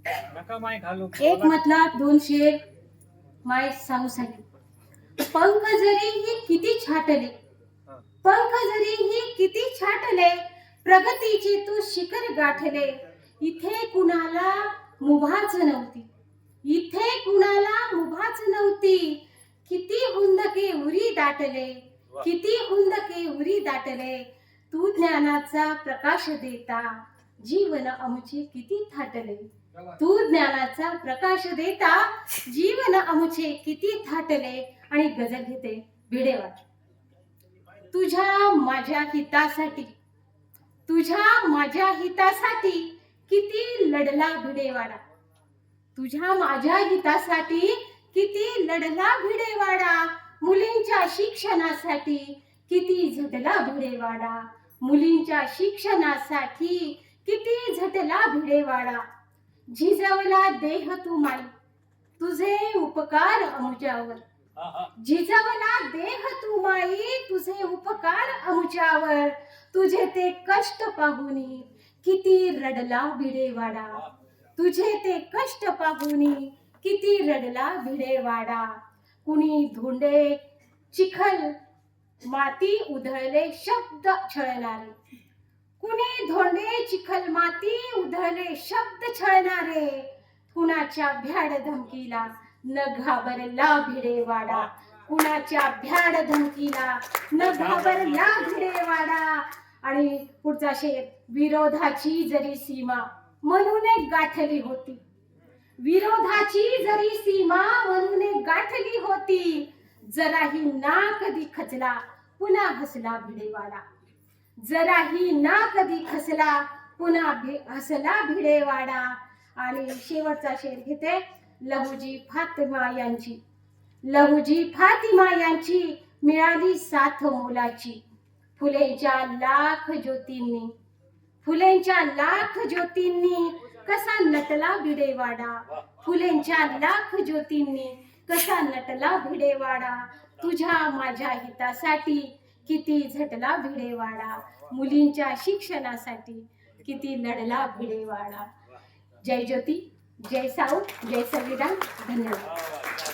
नका माय घालू. एक मतला दोन शेर माय सांगू सांगे. पंख जरी ही किती छाटले, पंख जरी ही किती छाटले, प्रगतीची तू शिखर गाठले. इथे कुणाला मुभाच नव्हती, इथे कुणाला मुभाच नव्हती. किती हुंदके उरी दाटले, किती हुंदके उरी दाटले. तू ज्ञानाचा प्रकाश देता जीवन आमचे किती थाटले. तू ज्ञानाचा प्रकाश देता जीवन आमचे किती थाटले. आणि गजल घेते भिडेवाड. तुझ्या माझ्या हितासाठी, तुझ्या माझ्या हितासाठी किती लढला भिडेवाडा. तुझ्या माझ्या हितासाठी किती लढला भिडेवाडा. मुलींच्या शिक्षणासाठी किती झटला भिडेवाडा. मुलींच्या शिक्षणासाठी किती झटला भिडेवाडा. झिजवला देह तू माई, तुझे उपकार आमच्यावर. झिजवला देह तू माई, तुझे उपकार आमच्यावर. तुझे ते कष्ट पाहुनी किती रडला भिडेवाडा. तुझे ते कष्ट पाहुनी किती रडला भिडेवाडा. कुणी धोंडे चिखल माती उधळले शब्द छळणारे, कुणी धोंडे चिखल माती उधळले शब्द छळणारे. कुणाच्या भ्याड धमकीला न घाबरला भिडेवाडा. कुणाच्या भ्याड धमकीला न घाबरला भिडेवाडा. आणि पुढचा शेर. विरोधाची जरी सीमा म्हणून गाठली होती, विरोधाची जरी सीमा म्हणून गाठली होती. जराही ना कधी खचला पुन्हा हसला भिडेवाडा. जराही ना कधी खचला पुन्हा हसला भिडेवाडा. आणि शेवटचा शेर घेते लहुजी फातिमा यांची. लहुजी फातिमा यांची मिळाली साथ मोलाची. फुलेंच्या लाख ज्योतींनी, फुलेंच्या लाख ज्योतींनी कसा नटला भिडेवाडा. फुलेंच्या लाख ज्योतींनी कसा नटला भिडेवाडा. तुझ्या माझ्या हितासाठी किती झटला भिडेवाडा. मुलींच्या शिक्षणासाठी किती लढला भिडेवाडा. जय ज्योती, जय साऊ, जय संविधान. धन्यवाद.